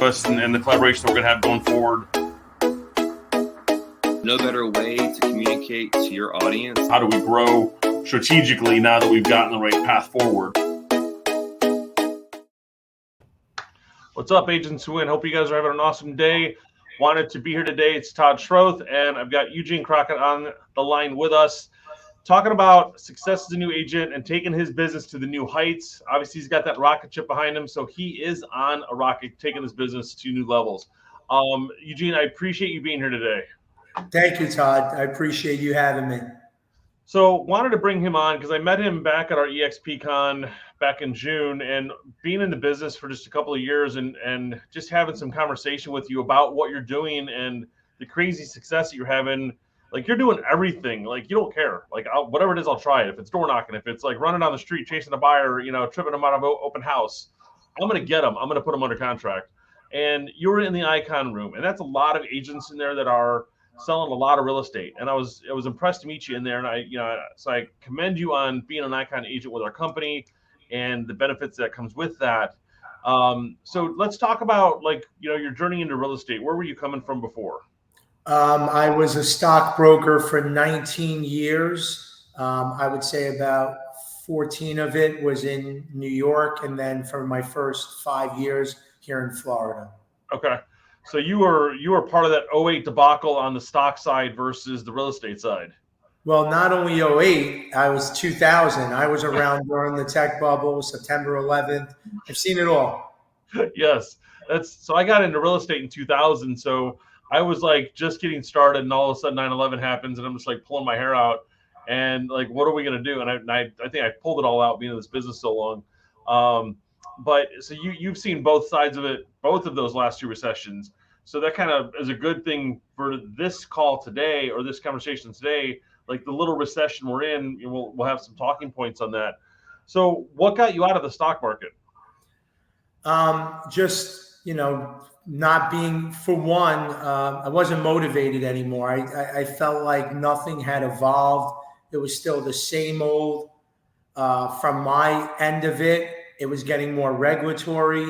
us and the collaboration that we're going to have going forward. No better way to communicate to your audience. How do we grow strategically now that we've gotten the right path forward? What's up, agents who win? Hope you guys are having an awesome day. Wanted to be here today. It's Todd Schroth, and I've got Eugene Crockett on the line with us, talking about success as a new agent and taking his business to the new heights. Obviously, he's got that rocket ship behind him, so he is on a rocket, taking his business to new levels. Eugene, I appreciate you being here today. Thank you, Todd. I appreciate you having me. So wanted to bring him on because I met him back at our EXPCon back in June, and being in the business for just a couple of years and just having some conversation with you about what you're doing and the crazy success that you're having. Like, you're doing everything. Like, you don't care. Like, whatever it is, I'll try it. If it's door knocking, if it's like running down the street, chasing a buyer, tripping them out of open house, I'm going to get them. I'm going to put them under contract. And you were in the Icon room, and that's a lot of agents in there that are selling a lot of real estate. And I was impressed to meet you in there. And so I commend you on being an Icon agent with our company and the benefits that comes with that. So let's talk about, like, your journey into real estate. Where were you coming from before? I was a stockbroker for 19 years. I would say about 14 of it was in New York, and then for my first 5 years here in Florida. Okay. So you were part of that 08 debacle on the stock side versus the real estate side. Well, not only 08, I was 2000. I was around during the tech bubble, September 11th. I've seen it all. Yes. So I got into real estate in 2000. So I was like just getting started, and all of a sudden 9/11 happens, and I'm just like pulling my hair out and like, what are we going to do? And I think I pulled it all out being in this business so long. But so you've seen both sides of it, both of those last two recessions. So that kind of is a good thing for this call today, or this conversation today. Like, the little recession we're in, we'll have some talking points on that. So what got you out of the stock market? Just, not being, for one, I wasn't motivated anymore. I felt like nothing had evolved. It was still the same old. From my end of it, it was getting more regulatory.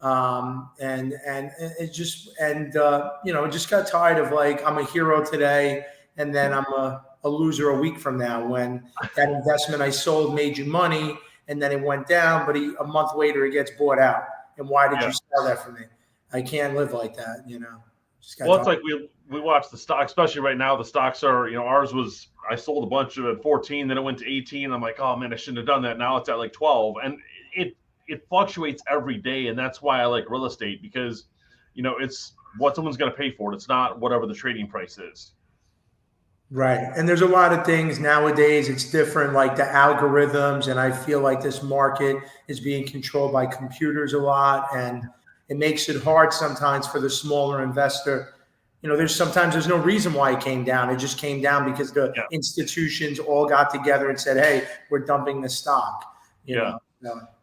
And it just, just got tired of, like, I'm a hero today, and then I'm a loser a week from now, when that investment I sold made you money, and then it went down, but a month later it gets bought out. And why did you sell that for me? I can't live like that, Well, it's like we watch the stock, especially right now. The stocks are, ours was, I sold a bunch of it at 14, then it went to 18. I'm like, oh man, I shouldn't have done that. Now it's at like 12, and it fluctuates every day. And that's why I like real estate, because it's what someone's going to pay for it. It's not whatever the trading price is. Right. And there's a lot of things nowadays. It's different, like the algorithms. And I feel like this market is being controlled by computers a lot. And it makes it hard sometimes for the smaller investor. There's no reason why it came down. It just came down because the institutions all got together and said, hey, we're dumping the stock. You know?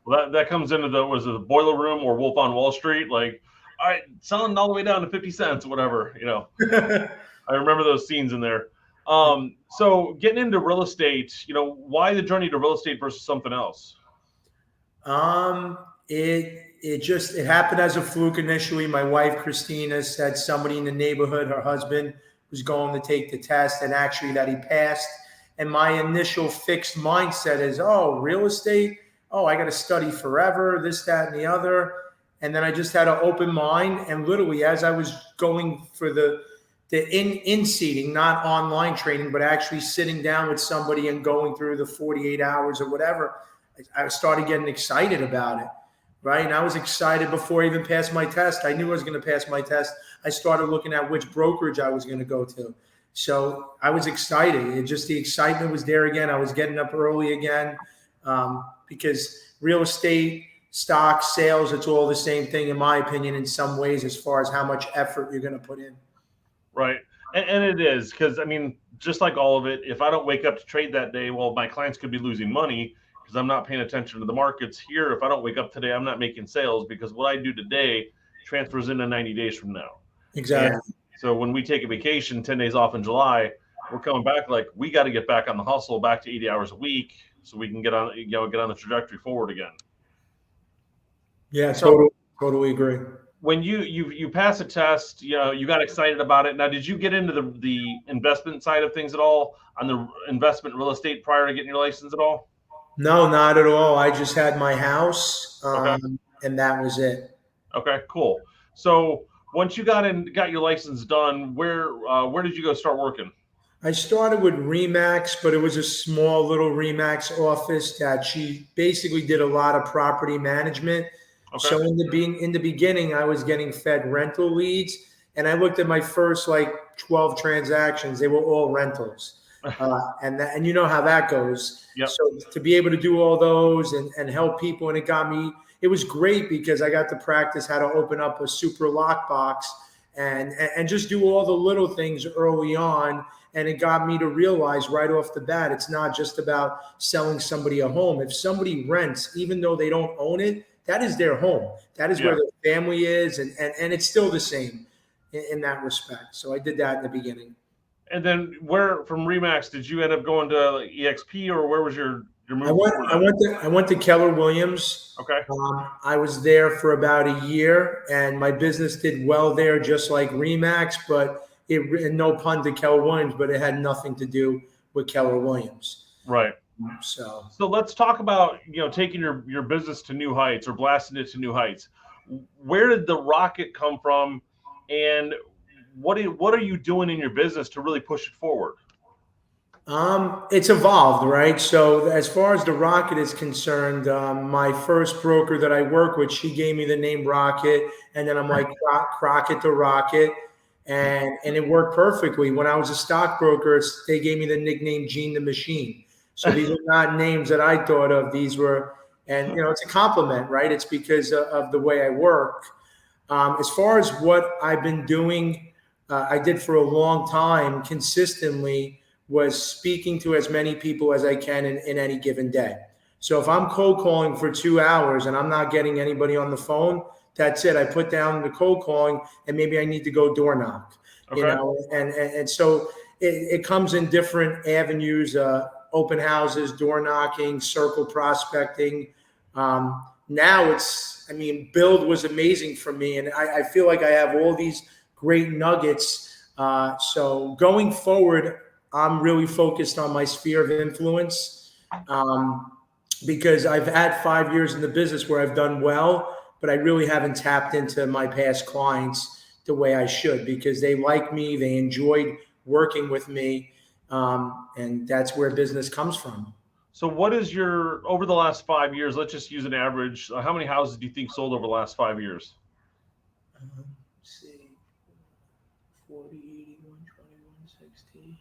Well, that comes into the boiler room or Wolf on Wall Street. Like, all right, selling all the way down to 50 cents, whatever, I remember those scenes in there. So getting into real estate, why the journey to real estate versus something else? It happened as a fluke initially. My wife, Christina, said somebody in the neighborhood, her husband, was going to take the test, and actually that he passed. And my initial fixed mindset is, oh, real estate? Oh, I got to study forever, this, that, and the other. And then I just had an open mind. And literally, as I was going for the in-seating, not online training, but actually sitting down with somebody and going through the 48 hours or whatever, I started getting excited about it, right? And I was excited before I even passed my test. I knew I was going to pass my test. I started looking at which brokerage I was going to go to. So I was excited. The excitement was there again. I was getting up early again, because real estate, stock, sales, it's all the same thing, in my opinion, in some ways, as far as how much effort you're going to put in. Right. And it is, because, just like all of it, if I don't wake up to trade that day, well, my clients could be losing money because I'm not paying attention to the markets here. If I don't wake up today, I'm not making sales, because what I do today transfers into 90 days from now. Exactly. And so when we take a vacation, 10 days off in July, we're coming back like, we got to get back on the hustle, back to 80 hours a week, so we can get on the trajectory forward again. Yeah, totally agree. when you pass a test, you got excited about it. Now, did you get into the investment side of things at all on the investment real estate prior to getting your license at all? No, not at all. I just had my house, Okay. and that was it. Okay, cool. So once you got your license done, where did you go start working? I started with Remax, but it was a small little Remax office that she basically did a lot of property management. Okay. So in the beginning, I was getting fed rental leads, and I looked at my first like 12 transactions. They were all rentals, and you know how that goes. Yep. So to be able to do all those and help people, and it was great because I got to practice how to open up a super lockbox and just do all the little things early on. And it got me to realize right off the bat, it's not just about selling somebody a home. If somebody rents, even though they don't own it, that is their home. That is where their family is. And it's still the same in that respect. So I did that in the beginning. And then where from Remax did you end up going to EXP, or where was your move? I went to Keller Williams. Okay. I was there for about a year, and my business did well there, just like Remax, but and no pun to Keller Williams, but it had nothing to do with Keller Williams. Right. So let's talk about taking your business to new heights or blasting it to new heights. Where did the rocket come from, and what are you doing in your business to really push it forward? It's evolved, right? So as far as the Rocket is concerned, my first broker that I work with, she gave me the name Rocket, and then I'm like Crockett the Rocket, and it worked perfectly. When I was a stockbroker, they gave me the nickname Gene the Machine. So these are not names that I thought of. These were, and it's a compliment, right? It's because of the way I work. As far as what I've been doing, I did for a long time consistently, was speaking to as many people as I can in any given day. So if I'm cold calling for 2 hours and I'm not getting anybody on the phone, that's it. I put down the cold calling, and maybe I need to go door knock. Okay. And so it comes in different avenues, open houses, door knocking, circle prospecting. Now Build was amazing for me, and I feel like I have all these great nuggets. So going forward, I'm really focused on my sphere of influence, because I've had 5 years in the business where I've done well, but I really haven't tapped into my past clients the way I should, because they like me, they enjoyed working with me, and that's where business comes from. So what is over the last 5 years, let's just use an average, how many houses do you think sold over the last 5 years? 40, 80, 120, 160.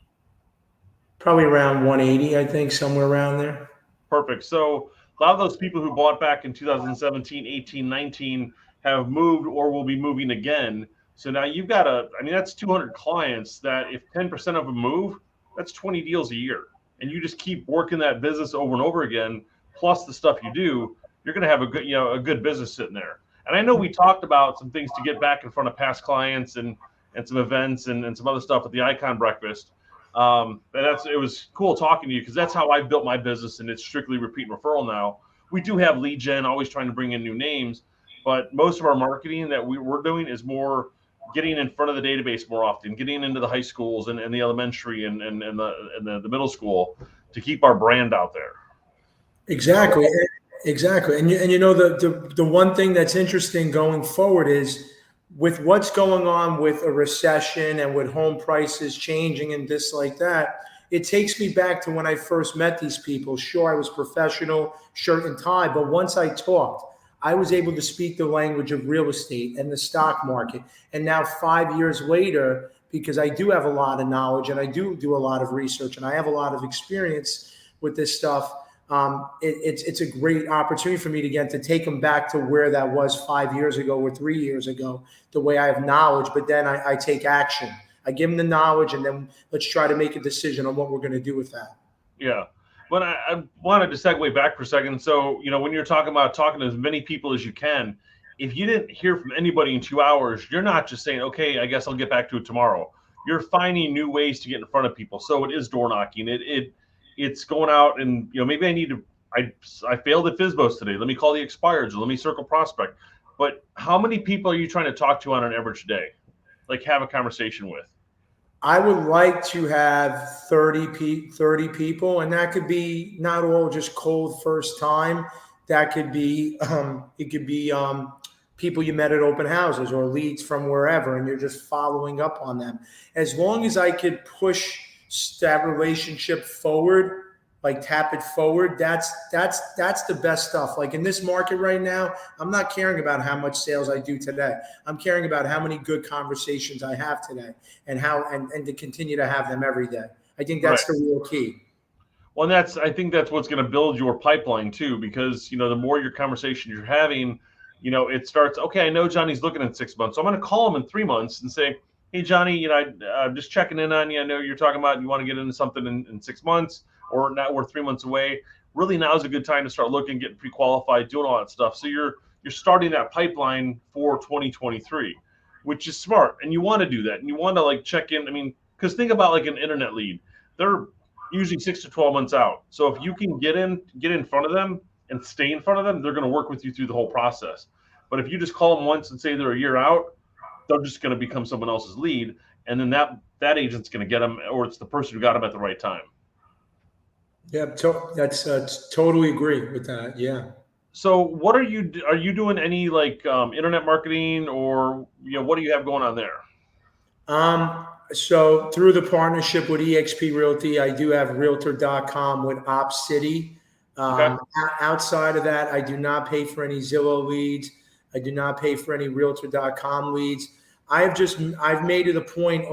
Probably around 180, I think, somewhere around there. Perfect. So a lot of those people who bought back in 2017, 18, 19 have moved or will be moving again. So now you've got that's 200 clients that if 10% of them move, that's 20 deals a year. And you just keep working that business over and over again, plus the stuff you do, you're going to have a good business sitting there. And I know we talked about some things to get back in front of past clients and some events and some other stuff at the Icon Breakfast. And it was cool talking to you, because that's how I built my business, and it's strictly repeat and referral now. We do have lead gen, always trying to bring in new names, but most of our marketing that we're doing is more getting in front of the database more often, getting into the high schools and the elementary and the middle school to keep our brand out there. Exactly. And the one thing that's interesting going forward is, with what's going on with a recession and with home prices changing and this like that, it takes me back to when I first met these people. Sure, I was professional, shirt and tie, but once I talked, I was able to speak the language of real estate and the stock market. And now 5 years later, because I do have a lot of knowledge and I do a lot of research and I have a lot of experience with this stuff, it's a great opportunity for me to take them back to where that was 5 years ago or 3 years ago, the way I have knowledge, but then I take action. I give them the knowledge, and then let's try to make a decision on what we're going to do with that. Yeah. But I wanted to segue back for a second. So, when you're talking about talking to as many people as you can, if you didn't hear from anybody in 2 hours, you're not just saying, okay, I guess I'll get back to it tomorrow. You're finding new ways to get in front of people. So it is door knocking. It's going out and, maybe I failed at FSBOs today. Let me call the expireds, or let me circle prospect. but how many people are you trying to talk to on an average day? Like have a conversation with? I would like to have 30 people, and that could be not all just cold first time. That could be, it could be people you met at open houses or leads from wherever, and you're just following up on them. As long as I could push that relationship forward, like tap it forward, that's the best stuff. Like in this market right now, I'm not caring about how much sales I do today. I'm caring about how many good conversations I have today, and how and to continue to have them every day. I think that's the real key. Well, I think that's what's going to build your pipeline too, because the more your conversation you're having, it starts. Okay, I know Johnny's looking in 6 months, so I'm going to call him in 3 months and say, "Hey, Johnny, I'm just checking in on you. I know you're talking about you want to get into something in 6 months, or now we're 3 months away. Really, now is a good time to start looking, getting pre-qualified, doing all that stuff. So you're starting that pipeline for 2023, which is smart, and you want to do that, and you want to like check in. I mean, because think about like an internet lead, they're usually 6 to 12 months out. So if you can get in front of them and stay in front of them, they're going to work with you through the whole process. But if you just call them once and say they're a year out, they're just going to become someone else's lead, and then that agent's going to get them, or it's the person who got them at the right time. Yeah, that's totally agree with that. Yeah. So what are you doing any like internet marketing, or what do you have going on there? So through the partnership with eXp Realty, I do have realtor.com with OpCity. Okay. Outside of that, I do not pay for any Zillow leads. I do not pay for any realtor.com leads. I've made it a point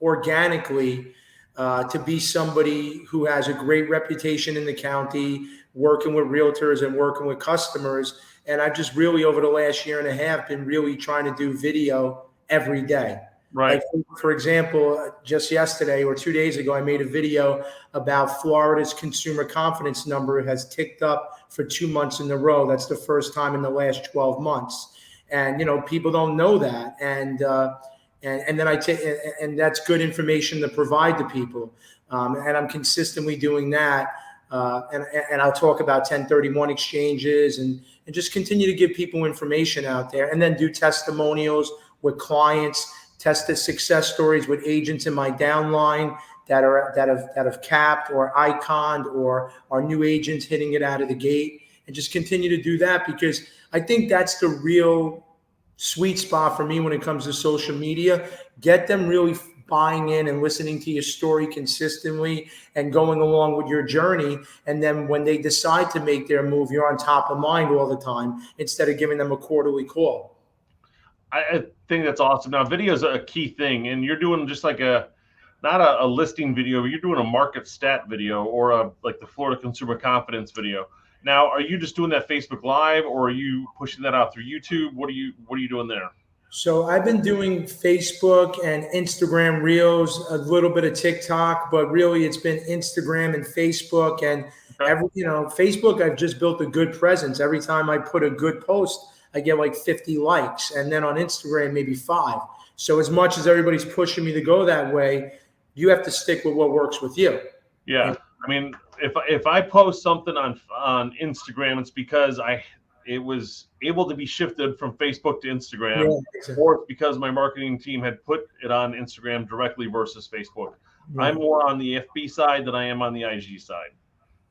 organically to be somebody who has a great reputation in the county, working with realtors and working with customers. And I've just really, over the last year and a half, been really trying to do video every day. Right. Like, for example, just yesterday or 2 days ago, I made a video about Florida's consumer confidence number has ticked up for 2 months in a row. That's the first time in the last 12 months. And, people don't know that. And then and that's good information to provide to people. And I'm consistently doing that. And I'll talk about 1031 exchanges and just continue to give people information out there, and then do testimonials with clients, test the success stories with agents in my downline that have capped or iconed, or are new agents hitting it out of the gate, and just continue to do that, because I think that's the real sweet spot for me when it comes to social media. Get them really buying in and listening to your story consistently and going along with your journey. And then when they decide to make their move, you're on top of mind all the time, instead of giving them a quarterly call. I think that's awesome. Now, video is a key thing, and you're doing just like not a listing video, but you're doing a market stat video, or like the Florida consumer confidence video. Now, are you just doing that Facebook Live, or are you pushing that out through YouTube? What are you doing there? So I've been doing Facebook and Instagram Reels, a little bit of TikTok, but really it's been Instagram and Facebook. And Facebook, I've just built a good presence. Every time I put a good post, I get like 50 likes, and then on Instagram, maybe 5. So as much as everybody's pushing me to go that way, you have to stick with what works with you. Yeah. I mean, if I post something on Instagram, it's because it was able to be shifted from Facebook to Instagram, or it's because my marketing team had put it on Instagram directly versus Facebook. Right. I'm more on the FB side than I am on the IG side.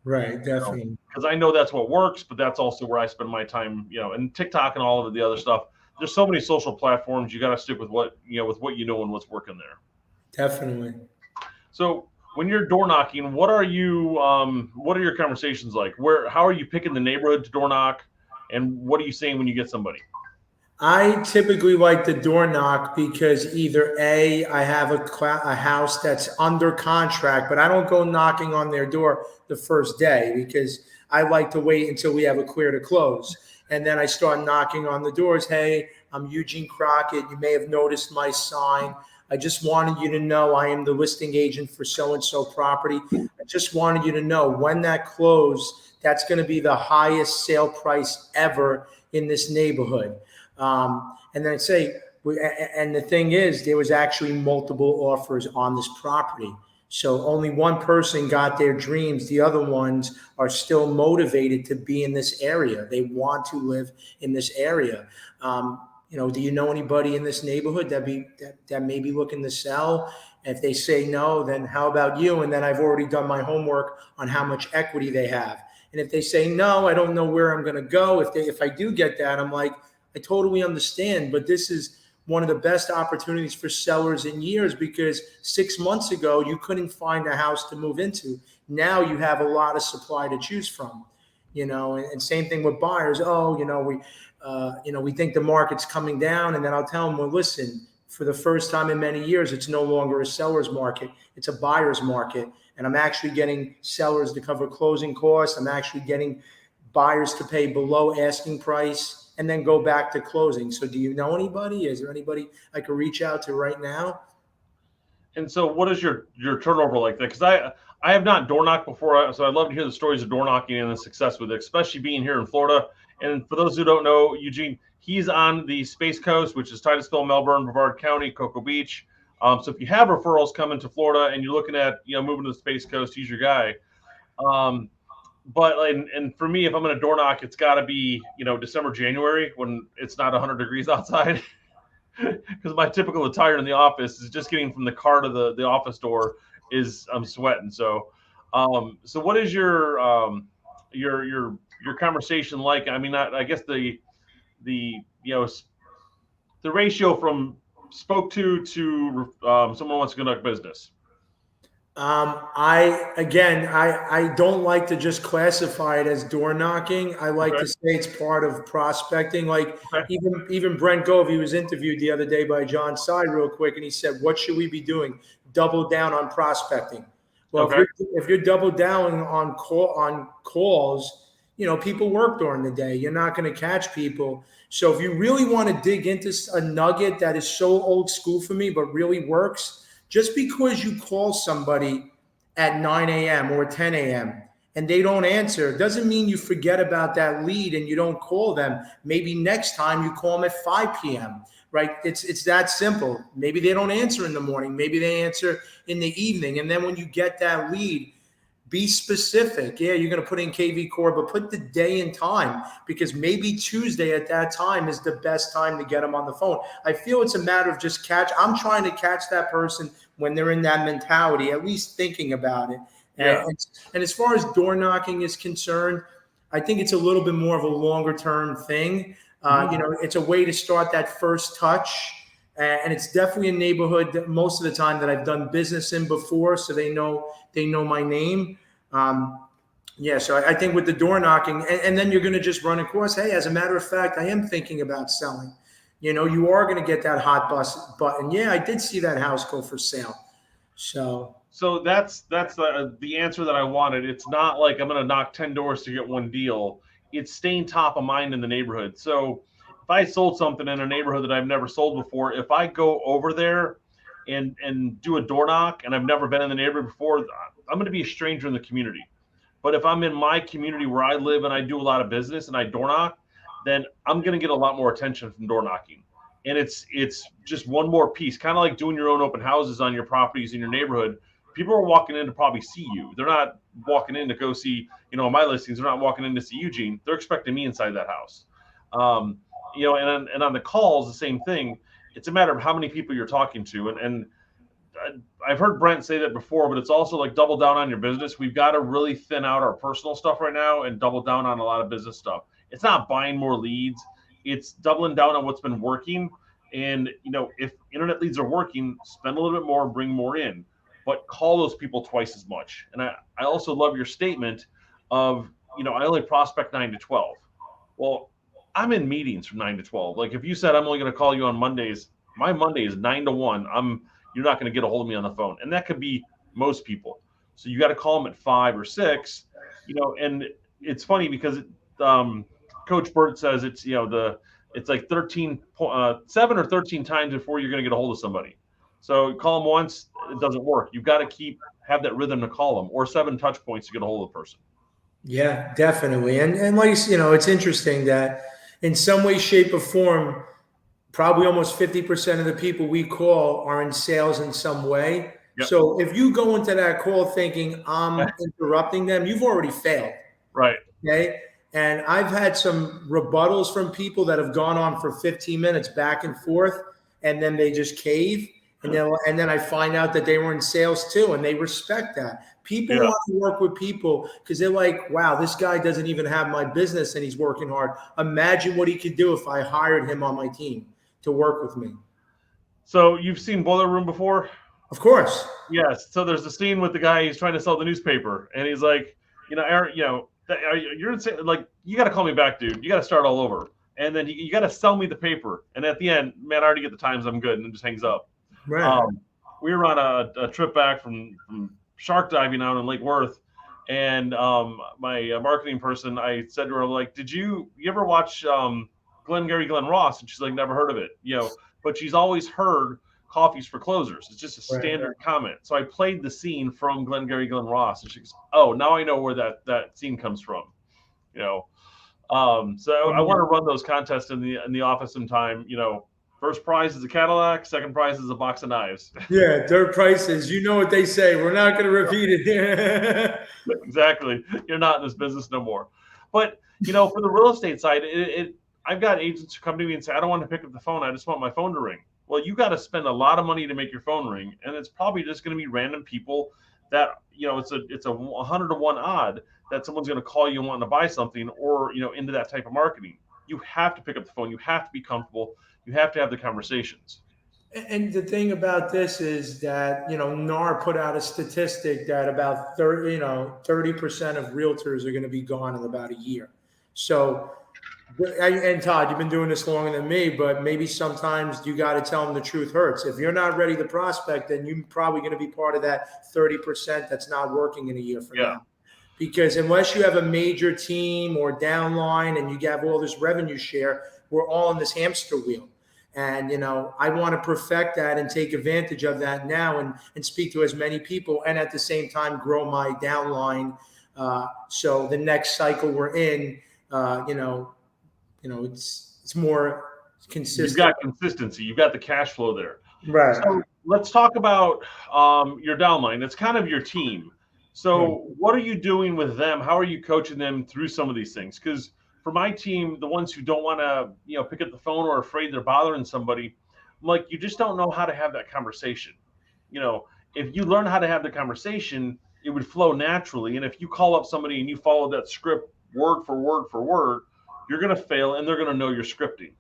Right, definitely. Because I know that's what works, but that's also where I spend my time, and TikTok and all of the other stuff. There's so many social platforms. You got to stick with what and what's working there. Definitely. So when you're door knocking, what are your conversations like? How are you picking the neighborhood to door knock, and what are you saying when you get somebody? I typically like the door knock because either A, I have a house that's under contract, but I don't go knocking on their door the first day, because I like to wait until we have a clear to close. And then I start knocking on the doors. Hey, I'm Eugene Crockett. You may have noticed my sign. I just wanted you to know I am the listing agent for so-and-so property. I just wanted you to know when that close, that's going to be the highest sale price ever in this neighborhood. And then I'd say, and the thing is, there was actually multiple offers on this property. So only one person got their dreams. The other ones are still motivated to be in this area. They want to live in this area. Do you know anybody in this neighborhood that may be looking to sell? If they say no, then how about you? And then I've already done my homework on how much equity they have. And if they say no, I don't know where I'm going to go. If I do get that, I'm like, I totally understand, but this is one of the best opportunities for sellers in years, because 6 months ago, you couldn't find a house to move into. Now you have a lot of supply to choose from, and same thing with buyers. We think the market's coming down, and then I'll tell them, well, listen, for the first time in many years, it's no longer a seller's market. It's a buyer's market. And I'm actually getting sellers to cover closing costs. I'm actually getting buyers to pay below asking price and then go back to closing. So do you know anybody? Is there anybody I could reach out to right now? And so what is your turnover like that? Because I have not door knocked before, so I'd love to hear the stories of door knocking and the success with it, especially being here in Florida. And for those who don't know, Eugene, he's on the Space Coast, which is Titusville, Melbourne, Brevard County, Cocoa Beach. So if you have referrals coming to Florida and you're looking at moving to the Space Coast, he's your guy. But for me, if I'm going to door knock, it's got to be December, January, when it's not 100 degrees outside. Because my typical attire in the office is just getting from the car to the office door I'm sweating. So what is your conversation like? I mean, I guess the ratio from spoke to someone wants to conduct business. I don't like to just classify it as door knocking. I like to say it's part of prospecting. Like even Brent Gove, he was interviewed the other day by John Side real quick, and he said, "What should we be doing? Double down on prospecting." Well, if you're double down on calls, people work during the day. You're not going to catch people. So if you really want to dig into a nugget that is so old school for me, but really works, just because you call somebody at 9 a.m. or 10 a.m. and they don't answer, doesn't mean you forget about that lead and you don't call them. Maybe next time you call them at 5 p.m., right? It's that simple. Maybe they don't answer in the morning. Maybe they answer in the evening. And then when you get that lead, be specific. Yeah, you're going to put in KV Core, but put the day and time, because maybe Tuesday at that time is the best time to get them on the phone. I feel it's a matter of just I'm trying to catch that person when they're in that mentality, at least thinking about it. Yeah. And as far as door knocking is concerned, I think it's a little bit more of a longer term thing. It's a way to start that first touch. And it's definitely a neighborhood that most of the time that I've done business in before, so they know my name. So I think with the door knocking, and then you're going to just run across, hey, as a matter of fact, I am thinking about selling. You are going to get that hot button. Yeah, I did see that house go for sale. So that's the answer that I wanted. It's not like I'm going to knock 10 doors to get one deal. It's staying top of mind in the neighborhood. So if I sold something in a neighborhood that I've never sold before, if I go over there and do a door knock and I've never been in the neighborhood before, I'm going to be a stranger in the community. But if I'm in my community where I live and I do a lot of business and I door knock, then I'm going to get a lot more attention from door knocking. And it's just one more piece, kind of like doing your own open houses on your properties in your neighborhood. People are walking in to probably see you. They're not walking in to go see, my listings. They're not walking in to see Eugene. They're expecting me inside that house. And on the calls, the same thing. It's a matter of how many people you're talking to. And I've heard Brent say that before, but it's also like double down on your business. We've got to really thin out our personal stuff right now and double down on a lot of business stuff. It's not buying more leads. It's doubling down on what's been working. And, if internet leads are working, spend a little bit more, bring more in, but call those people twice as much. And I also love your statement of, I only prospect 9 to 12. Well, I'm in meetings from 9 to 12. Like if you said I'm only going to call you on Mondays, my Monday is 9 to 1. You're not going to get a hold of me on the phone. And that could be most people. So you got to call them at 5 or 6, and it's funny because Coach Burt says it's, it's like 7 or 13 times before you're going to get a hold of somebody. So call them once, it doesn't work. You've got to have that rhythm to call them, or 7 touch points to get a hold of the person. Yeah, definitely. And like, it's interesting that in some way, shape, or form, probably almost 50% of the people we call are in sales in some way. Yep. So if you go into that call thinking I'm interrupting them, you've already failed. Right. Okay. And I've had some rebuttals from people that have gone on for 15 minutes back and forth, and then they just cave. And then I find out that they were in sales too, and they respect that. People want to work with people because they're like, wow, this guy doesn't even have my business and he's working hard. Imagine what he could do if I hired him on my team to work with me. So you've seen Boiler Room before? Of course. Yes. So there's a scene with the guy he's trying to sell the newspaper, and he's like, Aaron, you're insane. Like, you got to call me back, dude. You got to start all over. And then you got to sell me the paper. And at the end, man, I already get the times. I'm good. And it just hangs up. Right. We were on a trip back from shark diving out in Lake Worth. And my marketing person, I said to her, like, did you ever watch Glenn Ross? And she's like, never heard of it. But she's always heard Coffees for Closers. It's just a standard comment. So I played the scene from Glenn Ross, and she goes, "Oh, now I know where that scene comes from." So I want to run those contests in the office sometime. First prize is a Cadillac, second prize is a box of knives. Yeah, third prices. You know what they say. We're not going to repeat it here. Exactly. You're not in this business no more. But for the real estate side, I've got agents who come to me and say, "I don't want to pick up the phone. I just want my phone to ring." Well, you got to spend a lot of money to make your phone ring, and it's probably just going to be random people that it's a 100 to 1 odd that someone's going to call you and want to buy something, or into that type of marketing. You have to pick up the phone. You have to be comfortable. You have to have the conversations. And the thing about this is that NAR put out a statistic that about 30% of realtors are going to be gone in about a year. So. And Todd, you've been doing this longer than me, but maybe sometimes you got to tell them the truth hurts. If you're not ready to prospect, then you're probably going to be part of that 30% that's not working in a year from now. Because unless you have a major team or downline and you have all this revenue share, we're all in this hamster wheel. And, I want to perfect that and take advantage of that now and speak to as many people and at the same time grow my downline. So the next cycle we're in, it's more consistent. You've got consistency. You've got the cash flow there. Right. So let's talk about your downline. It's kind of your team. So what are you doing with them? How are you coaching them through some of these things? Because for my team, the ones who don't want to, pick up the phone or afraid they're bothering somebody, I'm like, you just don't know how to have that conversation. If you learn how to have the conversation, it would flow naturally. And if you call up somebody and you follow that script word for word for word, you're going to fail, and they're going to know you're scripting.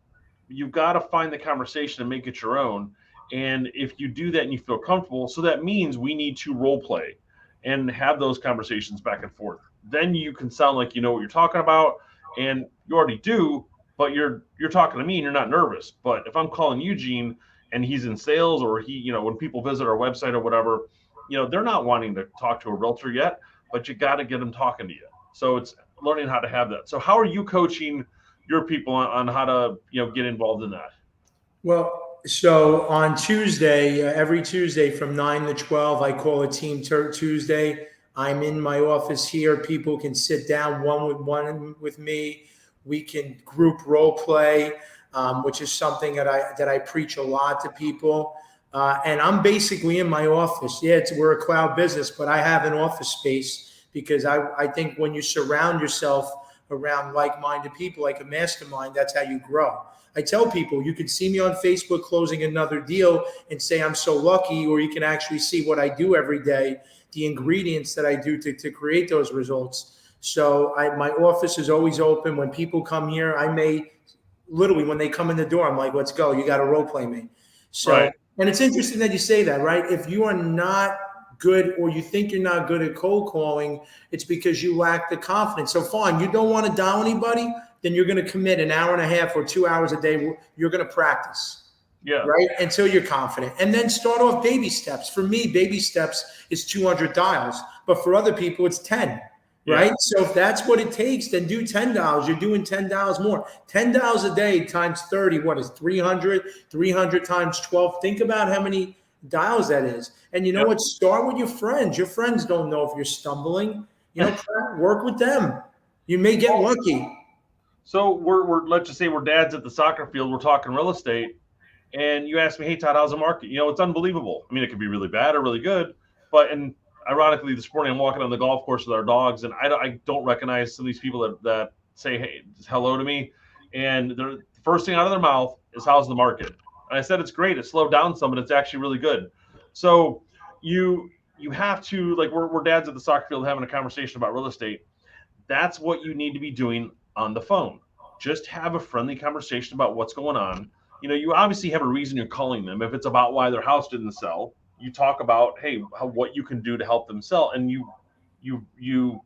You've got to find the conversation and make it your own. And if you do that and you feel comfortable, so that means we need to role play and have those conversations back and forth. Then you can sound like you know what you're talking about, and you already do, but you're talking to me and you're not nervous. But if I'm calling Eugene and he's in sales, or he, when people visit our website or whatever, they're not wanting to talk to a realtor yet, but you got to get them talking to you. So it's learning how to have that. So how are you coaching your people on how to, get involved in that? Well, so on Tuesday, every Tuesday from 9 to 12, I call a Team Tuesday. I'm in my office here. People can sit down one with me. We can group role play, which is something that I preach a lot to people. And I'm basically in my office. Yeah, we're a cloud business, but I have an office space. Because I think when you surround yourself around like-minded people, like a mastermind, that's how you grow. I tell people, you can see me on Facebook closing another deal and say I'm so lucky, or you can actually see what I do every day, the ingredients that I do to create those results. So my office is always open. When people come here, I may literally, when they come in the door, I'm like, let's go. You got to role play me. So, right. And it's interesting that you say that, right? If you are not good, or you think you're not good at cold calling, it's because you lack the confidence. So fine, you don't want to dial anybody, then you're going to commit an hour and a half or 2 hours a day. You're going to practice. Yeah. Right. Until you're confident, and then start off baby steps. For me, baby steps is 200 dials, but for other people, it's 10. Yeah. Right. So if that's what it takes, then do $10. You're doing $10 more. $10 a day times 30. What is 300? 300 times 12. Think about how many dials that is. And you know what? Start with your friends. Your friends don't know if you're stumbling. Work with them. You may get lucky. So we're let's just say we're dads at the soccer field. We're talking real estate. And you ask me, hey, Todd, how's the market? You know, it's unbelievable. I mean, it could be really bad or really good. But, and ironically, this morning I'm walking on the golf course with our dogs, and I don't recognize some of these people that say, hey, hello to me. And the first thing out of their mouth is, how's the market? And I said, it's great. It slowed down some, but it's actually really good. So you have to, like, we're dads at the soccer field having a conversation about real estate. That's what you need to be doing on the phone. Just have a friendly conversation about what's going on. You know, you obviously have a reason you're calling them. If it's about why their house didn't sell, you talk about, hey, what you can do to help them sell, and you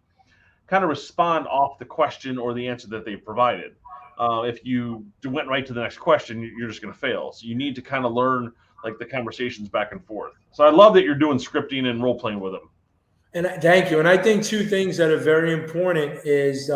kind of respond off the question or the answer that they provided. If you went right to the next question, you're just going to fail. So you need to kind of learn like the conversations back and forth. So I love that you're doing scripting and role playing with them. And thank you. And I think two things that are very important is,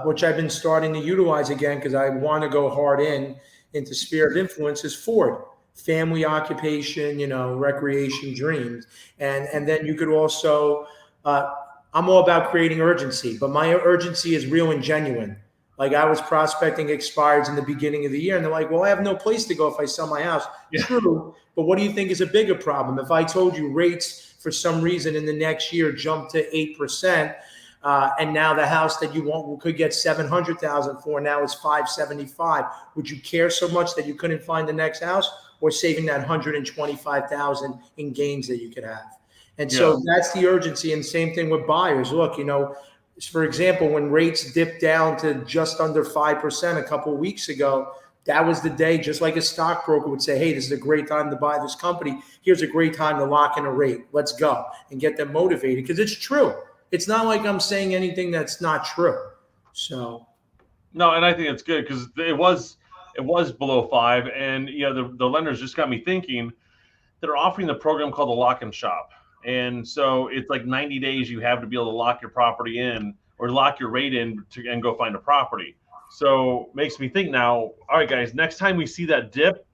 which I've been starting to utilize again, because I want to go hard into sphere of influence, is Ford. Family, occupation, you know, recreation, dreams. And then you could also, I'm all about creating urgency, but my urgency is real and genuine. Like, I was prospecting expireds in the beginning of the year, and they're like, well, I have no place to go if I sell my house. Yeah. True. But what do you think is a bigger problem? If I told you rates for some reason in the next year jumped to 8%, and now the house that you want could get $700,000 for now is $575,000. Would you care so much that you couldn't find the next house, or saving that $125,000 in gains that you could have? And so that's the urgency. And same thing with buyers. Look, you know, for example, when rates dipped down to just under 5% a couple of weeks ago, that was the day, just like a stockbroker would say, hey, this is a great time to buy this company. Here's a great time to lock in a rate. Let's go, and get them motivated, because it's true. It's not like I'm saying anything that's not true. So, no, and I think it's good, because it was below 5, and you know the lenders just got me thinking. They're offering the program called the Lock and Shop, and so it's like 90 days you have to be able to lock your property in, or lock your rate in and go find a property. So makes me think now, all right, guys, next time we see that dip,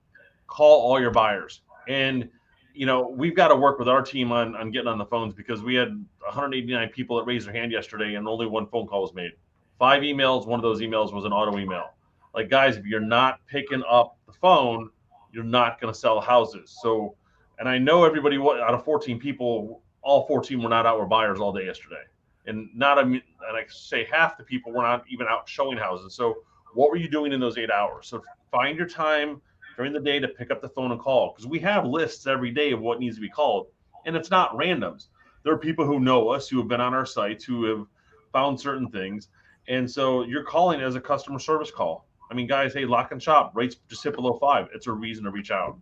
call all your buyers. And you know, we've got to work with our team on getting on the phones, because we had 189 people that raised their hand yesterday and only one phone call was made. 5 emails, one of those emails was an auto email. Like, guys, if you're not picking up the phone, you're not going to sell houses. So, and I know everybody, out of 14 people, all 14 were not out with buyers all day yesterday. And and I say half the people were not even out showing houses. So what were you doing in those 8 hours? So find your time during the day to pick up the phone and call, because we have lists every day of what needs to be called, and it's not randoms. There are people who know us, who have been on our sites, who have found certain things, and so you're calling as a customer service call. I mean, guys, hey, Lock and Shop, rates just hit below 5. It's a reason to reach out.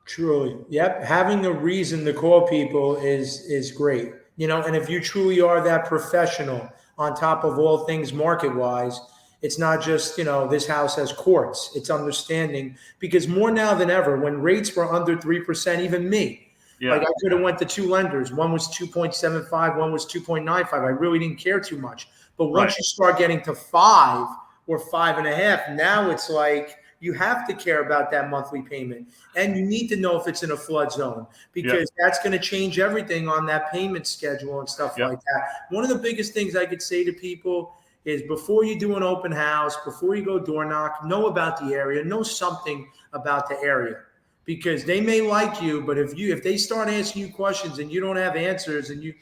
Truly. Yep. Having a reason to call people is great. You know, and if you truly are that professional on top of all things market wise, it's not just, you know, this house has courts. It's understanding, because more now than ever, when rates were under 3%, even me, like, I could have went to 2 lenders. One was 2.75, one was 2.95. I really didn't care too much. But once you start getting to 5 or 5.5, now it's like, you have to care about that monthly payment, and you need to know if it's in a flood zone, because that's going to change everything on that payment schedule and stuff like that. One of the biggest things I could say to people is, before you do an open house, before you go door knock, know about the area, know something about the area, because they may like you, but if they start asking you questions and you don't have answers, and you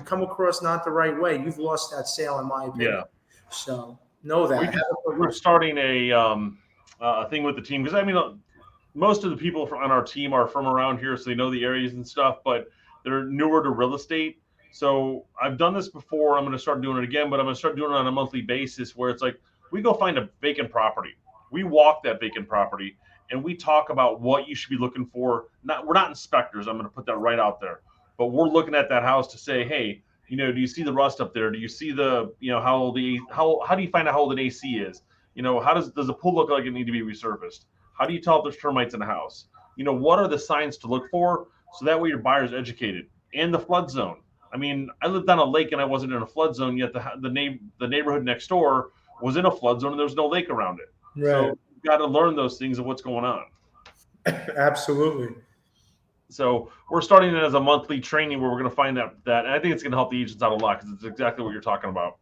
come across not the right way, you've lost that sale, in my opinion. So know that. We're starting a thing with the team, because I mean, most of the people on our team are from around here, so they know the areas and stuff, but they're newer to real estate. So I've done this before. I'm going to start doing it again, but I'm going to start doing it on a monthly basis, where it's like, we go find a vacant property. We walk that vacant property, and we talk about what you should be looking for. We're not inspectors. I'm going to put that right out there, but we're looking at that house to say, hey, you know, do you see the rust up there? Do you see the, you know, how do you find out how old an AC is? You know, how does the pool look like it need to be resurfaced? How do you tell if there's termites in the house? You know, what are the signs to look for? So that way your buyer's educated. And the flood zone. I mean, I lived on a lake and I wasn't in a flood zone, yet the neighborhood next door was in a flood zone and there was no lake around it. Right. So you've got to learn those things of what's going on. Absolutely. So we're starting it as a monthly training where we're going to find that, and I think it's going to help the agents out a lot, because it's exactly what you're talking about.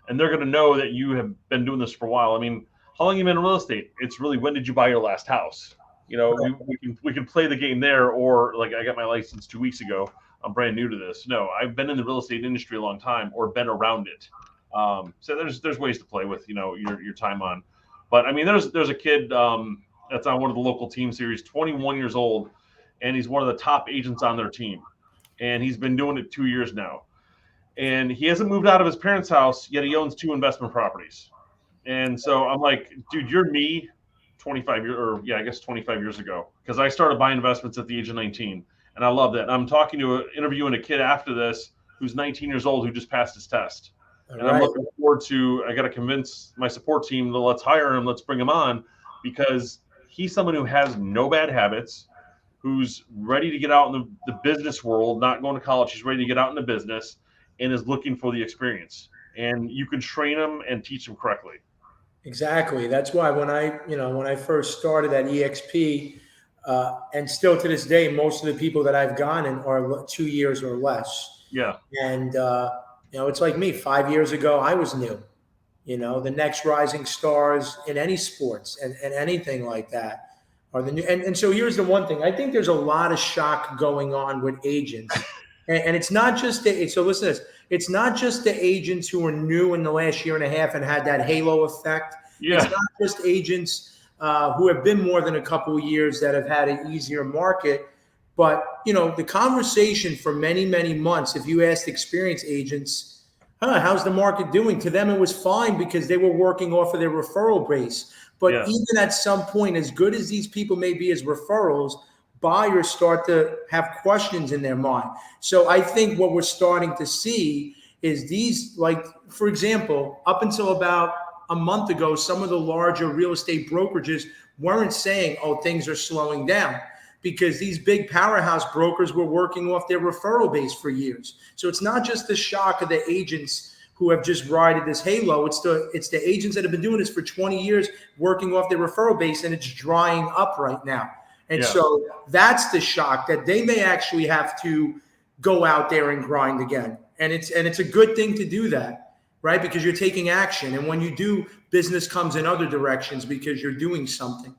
And they're going to know that you have been doing this for a while. I mean, how long you been in real estate? It's really, when did you buy your last house? You know, we can play the game there, or like, I got my license 2 weeks ago. I'm brand new to this. No, I've been in the real estate industry a long time, or been around it. So there's ways to play with, your time on. But I mean, there's a kid that's on one of the local team series, 21 years old, and he's one of the top agents on their team, and he's been doing it 2 years now, and he hasn't moved out of his parents' house yet. He owns 2 investment properties, and so I'm like, dude, you're me, 25 years ago, because I started buying investments at the age of 19, and I love that. And I'm interviewing a kid after this who's 19 years old who just passed his test. And I'm looking forward to, I got to convince my support team that let's hire him, let's bring him on, because he's someone who has no bad habits, who's ready to get out in the business world, not going to college. He's ready to get out in the business and is looking for the experience. And you can train him and teach him correctly. Exactly. That's why when I first started at EXP, and still to this day, most of the people that I've gone in are 2 years or less. Yeah. And, it's like me. 5 years ago, I was new. The next rising stars in any sports and anything like that are the new. And so here's the one thing. I think there's a lot of shock going on with agents. And it's not just so listen to this. It's not just the agents who are new in the last year and a half and had that halo effect. Yeah. It's not just agents who have been more than a couple of years that have had an easier market. But, the conversation for many, many months, if you asked experienced agents, how's the market doing? To them, it was fine because they were working off of their referral base. But even at some point, as good as these people may be as referrals, buyers start to have questions in their mind. So I think what we're starting to see is these, like, for example, up until about a month ago, some of the larger real estate brokerages weren't saying, oh, things are slowing down, because these big powerhouse brokers were working off their referral base for years. So it's not just the shock of the agents who have just ridden this halo. It's the agents that have been doing this for 20 years, working off their referral base, and it's drying up right now. And so that's the shock, that they may actually have to go out there and grind again. And it's a good thing to do that, right? Because you're taking action. And when you do, business comes in other directions because you're doing something.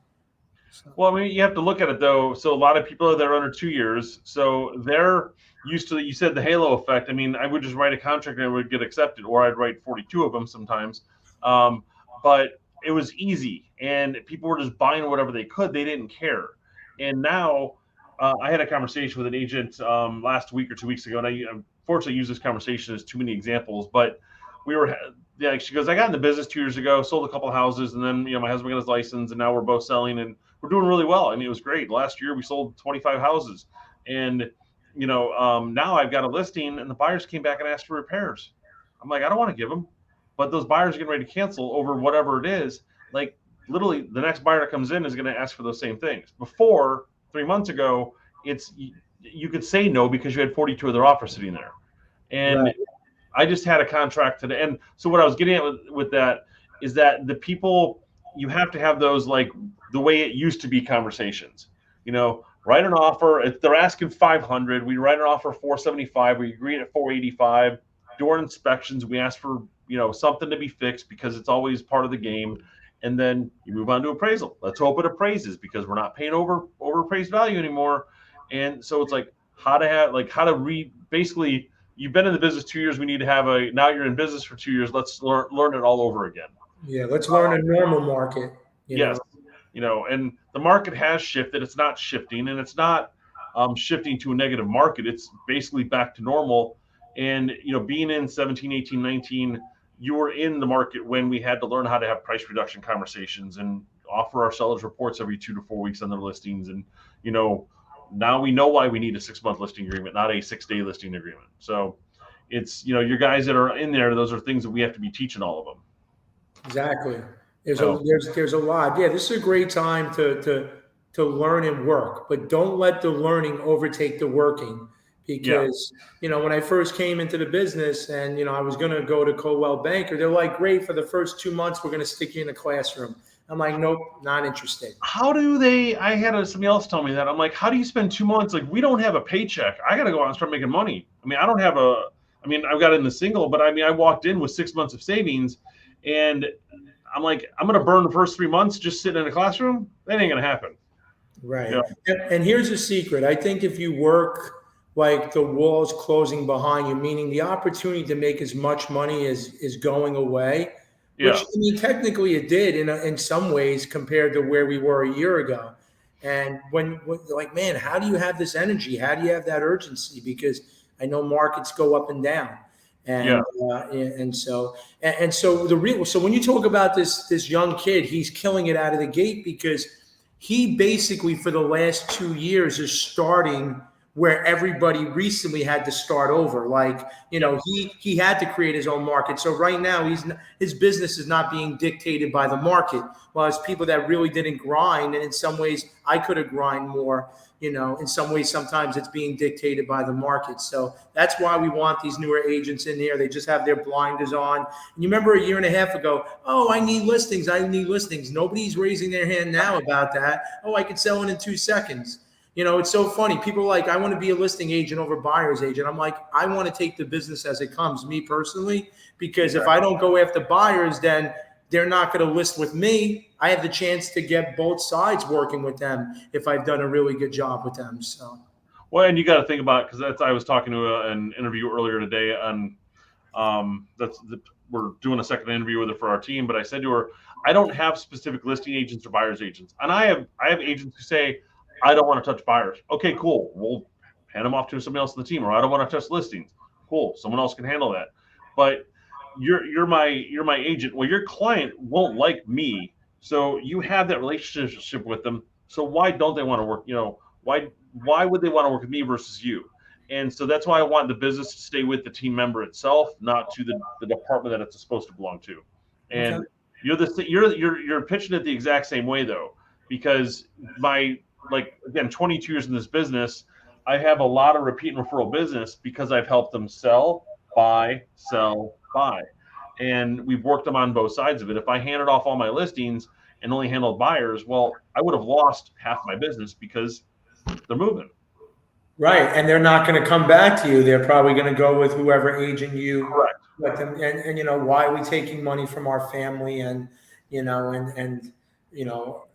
Well, I mean, you have to look at it, though. So a lot of people are under 2 years. So they're used to, you said the halo effect. I mean, I would just write a contract and it would get accepted, or I'd write 42 of them sometimes. But it was easy, and people were just buying whatever they could. They didn't care. And now I had a conversation with an agent last week or 2 weeks ago, and I unfortunately use this conversation as too many examples, but she goes, I got in the business 2 years ago, sold a couple of houses, and then, my husband got his license, and now we're both selling, and we're doing really well. I mean, it was great. Last year we sold 25 houses, and, now I've got a listing, and the buyers came back and asked for repairs. I'm like, I don't want to give them, but those buyers are getting ready to cancel over whatever it is. Like, literally, the next buyer that comes in is going to ask for those same things. Before, 3 months ago, you could say no because you had 42 other offers sitting there. And I just had a contract today. And so what I was getting at with that is that the people, you have to have those, like the way it used to be conversations. Write an offer. If they're asking 500, we write an offer 475. We agree at 485. During inspections, we ask for something to be fixed because it's always part of the game. And then you move on to appraisal. Let's hope it appraises, because we're not paying over appraised value anymore. And so it's like basically, you've been in the business 2 years. We need to have now you're in business for 2 years. Let's learn it all over again. Yeah. Let's learn a normal market. Yes. And the market has shifted. It's not shifting, and it's not shifting to a negative market. It's basically back to normal. And, being in 17, 18, 19, you were in the market when we had to learn how to have price reduction conversations and offer our sellers reports every 2 to 4 weeks on their listings. And, now we know why we need a 6-month listing agreement, not a 6-day listing agreement. So it's, your guys that are in there, those are things that we have to be teaching all of them. Exactly. There's a lot. Yeah, this is a great time to learn and work, but don't let the learning overtake the working. Because, when I first came into the business and, I was going to go to Coldwell Banker, they're like, great, for the first 2 months, we're going to stick you in a classroom. I'm like, nope, not interested. I had somebody else tell me that. I'm like, how do you spend 2 months? Like, we don't have a paycheck. I got to go out and start making money. I mean, I've got in the single, but I walked in with 6 months of savings, and I'm like, I'm going to burn the first 3 months just sitting in a classroom. That ain't going to happen. Right. You know? And here's a secret. I think if you work like the walls closing behind you, meaning the opportunity to make as much money is going away, which I mean, technically it did in some ways compared to where we were a year ago. And when like, man, how do you have this energy? How do you have that urgency? Because I know markets go up and down. And so when you talk about this young kid, he's killing it out of the gate because he basically for the last 2 years is starting where everybody recently had to start over. Like, you know, he had to create his own market. So right now his business is not being dictated by the market. Well, it's people that really didn't grind. And in some ways I could have grind more, you know, in some ways, sometimes it's being dictated by the market. So that's why we want these newer agents in here. They just have their blinders on. And you remember a year and a half ago, oh, I need listings. Nobody's raising their hand now about that. Oh, I could sell it in 2 seconds. You know, it's so funny. People are like, I want to be a listing agent over buyer's agent. I'm like, I want to take the business as it comes, me personally, because if I don't go after buyers, then they're not going to list with me. I have the chance to get both sides working with them if I've done a really good job with them. So, well, and you got to think about, because I was talking to an interview earlier today on we're doing a second interview with her for our team, but I said to her, I don't have specific listing agents or buyer's agents, and I have agents who say, I don't want to touch buyers. Okay, cool. We'll hand them off to somebody else on the team. Or I don't want to touch listings. Cool. Someone else can handle that. But you're my agent. Well, your client won't like me. So you have that relationship with them. So why don't they want to work? You know, why would they want to work with me versus you? And so that's why I want the business to stay with the team member itself, not to the department that it's supposed to belong to. And you're pitching it the exact same way though, because again, 22 years in this business, I have a lot of repeat and referral business because I've helped them sell, buy. And we've worked them on both sides of it. If I handed off all my listings and only handled buyers, well, I would have lost half my business because they're moving. Right. And they're not going to come back to you. They're probably going to go with whoever agent you let them. And you know, why are we taking money from our family? And, you know, and you know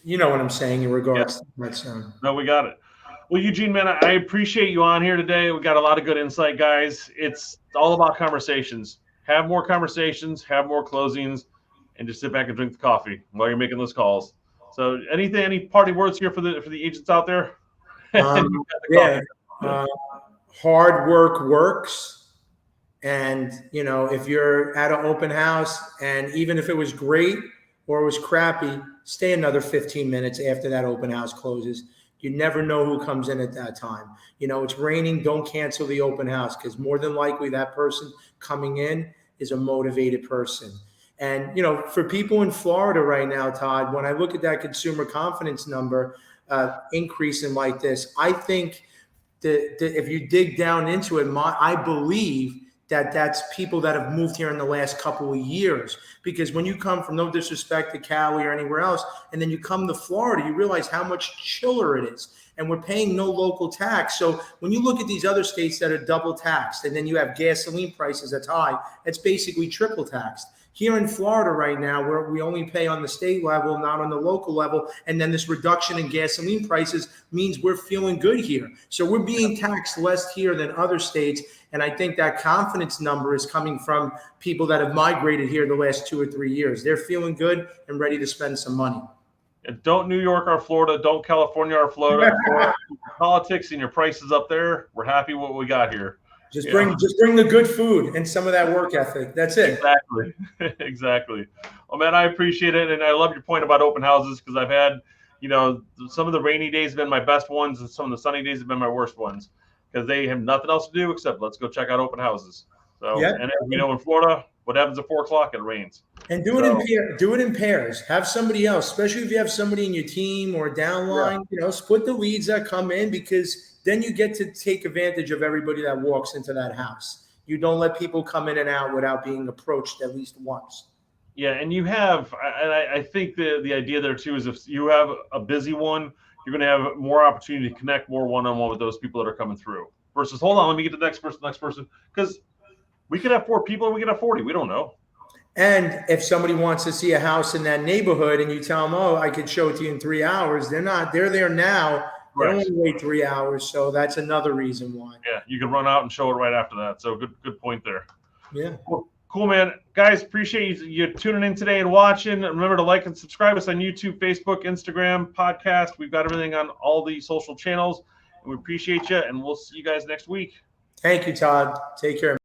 what I'm saying in regards to that. No, we got it. Well, Eugene, man, I appreciate you on here today. We got a lot of good insight, guys. It's all about conversations. Have more conversations, have more closings, and just sit back and drink the coffee while you're making those calls. So, any party words here for the agents out there? Hard work works. And, you know, if you're at an open house and even if it was great or it was crappy, stay another 15 minutes after that open house closes. You never know who comes in at that time. You know, it's raining. Don't cancel the open house because more than likely that person coming in is a motivated person. And, you know, for people in Florida right now, Todd, when I look at that consumer confidence number increasing like this, I think that if you dig down into it, I believe that's people that have moved here in the last couple of years. Because when you come from, no disrespect to Cali or anywhere else, and then you come to Florida, you realize how much chiller it is. And we're paying no local tax. So when you look at these other states that are double taxed, and then you have gasoline prices that's high, it's basically triple taxed. Here in Florida right now, where we only pay on the state level, not on the local level, and then this reduction in gasoline prices means we're feeling good here. So we're being taxed less here than other states. And I think that confidence number is coming from people that have migrated here the last 2 or 3 years. They're feeling good and ready to spend some money. Don't New York or Florida, don't California or Florida. Politics and your prices up there. We're happy with what we got here. Just bring the good food and some of that work ethic. That's it. Exactly. Exactly. Well, man, I appreciate it. And I love your point about open houses because I've had, you know, some of the rainy days have been my best ones and some of the sunny days have been my worst ones because they have nothing else to do except let's go check out open houses. So, and as we know in Florida, what happens at 4 o'clock? It rains. And do it in pairs. Have somebody else, especially if you have somebody in your team or downline, you know, split the leads that come in because then you get to take advantage of everybody that walks into that house. You don't let people come in and out without being approached at least once. Yeah, and you have, and I think the idea there too is if you have a busy one, you're going to have more opportunity to connect more one-on-one with those people that are coming through. Versus, hold on, let me get to the next person, because we could have 4 people and we could have 40. We don't know. And if somebody wants to see a house in that neighborhood and you tell them, oh, I could show it to you in 3 hours, they're there now. They don't want to wait 3 hours. So that's another reason why. Yeah, you can run out and show it right after that. So good point there. Yeah. Cool, man. Guys, appreciate you tuning in today and watching. Remember to like and subscribe us on YouTube, Facebook, Instagram, podcast. We've got everything on all the social channels. And we appreciate you, and we'll see you guys next week. Thank you, Todd. Take care.